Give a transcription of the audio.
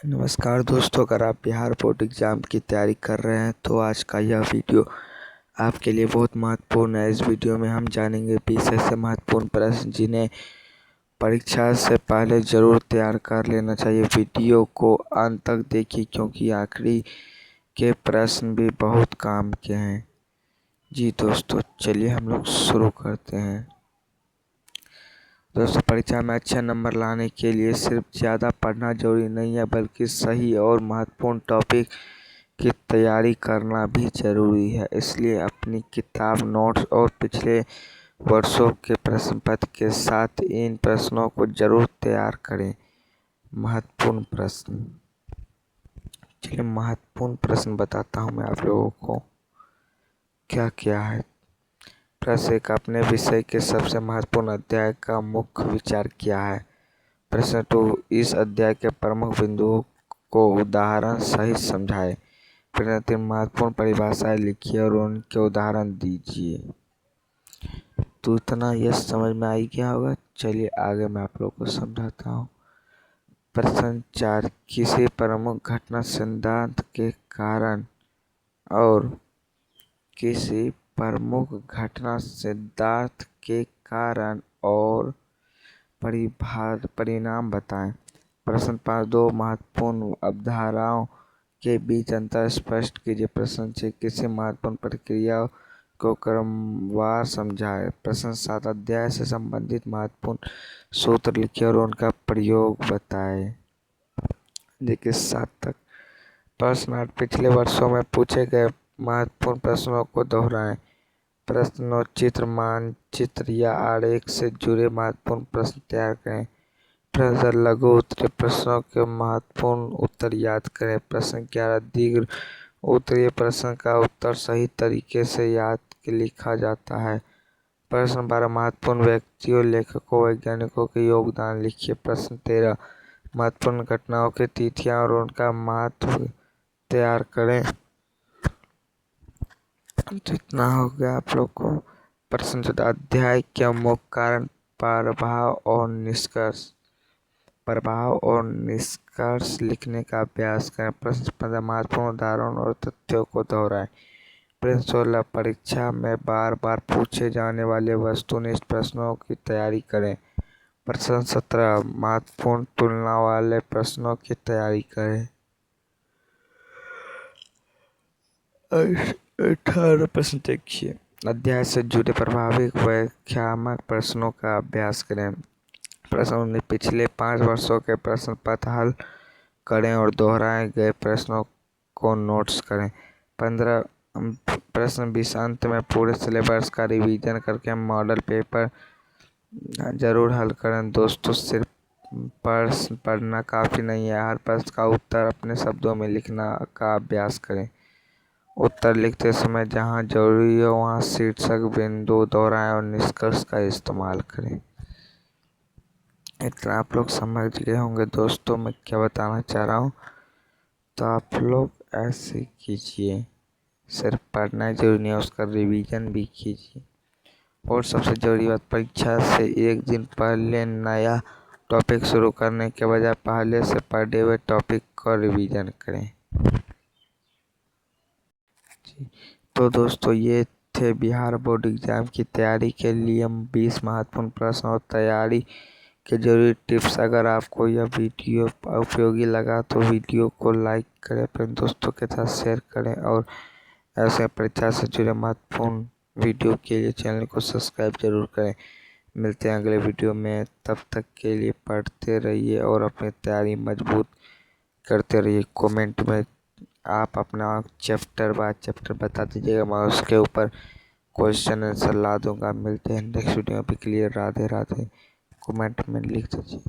नमस्कार दोस्तों, अगर आप बिहार बोर्ड एग्ज़ाम की तैयारी कर रहे हैं तो आज का यह वीडियो आपके लिए बहुत महत्वपूर्ण है। इस वीडियो में हम जानेंगे 20 ऐसे महत्वपूर्ण प्रश्न जिन्हें परीक्षा से पहले ज़रूर तैयार कर लेना चाहिए। वीडियो को अंत तक देखिए क्योंकि आखिरी के प्रश्न भी बहुत काम के हैं। जी दोस्तों, चलिए हम लोग शुरू करते हैं। दोस्तों, परीक्षा में अच्छा नंबर लाने के लिए सिर्फ ज़्यादा पढ़ना जरूरी नहीं है, बल्कि सही और महत्वपूर्ण टॉपिक की तैयारी करना भी ज़रूरी है। इसलिए अपनी किताब, नोट्स और पिछले वर्षों के प्रश्न पत्र के साथ इन प्रश्नों को ज़रूर तैयार करें। महत्वपूर्ण प्रश्न, चलिए महत्वपूर्ण प्रश्न बताता हूँ मैं आप लोगों को क्या क्या है। प्रश्न एक, अपने विषय के सबसे महत्वपूर्ण अध्याय का मुख्य विचार क्या है। प्रश्न 2, इस अध्याय के प्रमुख बिंदुओं को उदाहरण सहित समझाएं। प्रश्न 3, महत्वपूर्ण परिभाषाएं लिखिए और उनके उदाहरण दीजिए। तो इतना यह समझ में आई क्या होगा। चलिए आगे मैं आप लोगों को समझाता हूँ। प्रश्न 4, किसी प्रमुख घटना सिद्धांत के कारण और किसी प्रमुख घटना सिद्धांत के कारण और परिणाम बताएं। प्रश्न 5, दो महत्वपूर्ण अवधारणाओं के बीच अंतर स्पष्ट कीजिए। प्रश्न 6, किसी महत्वपूर्ण प्रक्रिया को क्रमवार समझाएं। प्रश्न 7, अध्याय से संबंधित महत्वपूर्ण सूत्र लिखिए और उनका प्रयोग बताएं। देखिए 7 तक। प्रश्न 8, पिछले वर्षों में पूछे गए महत्वपूर्ण प्रश्नों को दोहराएं। प्रश्न चित्र, मानचित्र या आरेख से जुड़े महत्वपूर्ण प्रश्न तैयार करें। प्रश्न लघु उत्तरीय प्रश्नों के महत्वपूर्ण उत्तर याद करें। प्रश्न 11, दीर्घ उत्तरीय प्रश्न का उत्तर सही तरीके से याद लिखा जाता है। प्रश्न 12, महत्वपूर्ण व्यक्तियों, लेखकों, वैज्ञानिकों के योगदान लिखिए। प्रश्न 13, महत्वपूर्ण घटनाओं की तिथियां और उनका महत्व तैयार करें। तो इतना हो गया आप लोग को। प्रश्न 14, अध्याय के मुख्य कारण, प्रभाव और निष्कर्ष लिखने का अभ्यास करें। प्रश्न 15, महत्वपूर्ण उदाहरण और तथ्यों को दोहराएं। प्रश्न 16, परीक्षा में बार बार पूछे जाने वाले वस्तुनिष्ठ प्रश्नों की तैयारी करें। प्रश्न 17, महत्वपूर्ण तुलना वाले प्रश्नों की तैयारी करें। 18 प्रश्न देखिए, अध्याय से जुड़े प्रभावी व्याख्यात्मक प्रश्नों का अभ्यास करें। प्रश्न 19, पिछले 5 वर्षों के प्रश्न पत्र हल करें और दोहराए गए प्रश्नों को नोट्स करें। 15 प्रश्न 20, अंत में पूरे सिलेबस का रिवीजन करके मॉडल पेपर जरूर हल करें। दोस्तों, सिर्फ प्रश्न पढ़ना काफ़ी नहीं है, हर प्रश्न का उत्तर अपने शब्दों में लिखना का अभ्यास करें। उत्तर लिखते समय जहां जरूरी हो वहां शीर्षक, बिंदु दोहराएं और निष्कर्ष का इस्तेमाल करें। इतना आप लोग समझ गए होंगे दोस्तों मैं क्या बताना चाह रहा हूँ। तो आप लोग ऐसे कीजिए, सिर्फ पढ़ना जरूरी नहीं है, उसका रिवीजन भी कीजिए। और सबसे ज़रूरी बात, परीक्षा से एक दिन पहले नया टॉपिक शुरू करने के बजाय पहले से पढ़े हुए टॉपिक का रिवीजन करें। तो दोस्तों, ये थे बिहार बोर्ड एग्ज़ाम की तैयारी के लिए 20 महत्वपूर्ण प्रश्न और तैयारी के जरूरी टिप्स। अगर आपको यह वीडियो उपयोगी लगा तो वीडियो को लाइक करें, अपने दोस्तों के साथ शेयर करें और ऐसे परीक्षा से जुड़े महत्वपूर्ण वीडियो के लिए चैनल को सब्सक्राइब जरूर करें। मिलते हैं अगले वीडियो में, तब तक के लिए पढ़ते रहिए और अपनी तैयारी मजबूत करते रहिए। कमेंट में आप अपना चैप्टर बाय चैप्टर बता दीजिएगा, मैं उसके ऊपर क्वेश्चन आंसर ला दूंगा। मिलते हैं नेक्स्ट वीडियो में, भी क्लियर। राधे राधे। कमेंट में लिख दीजिए।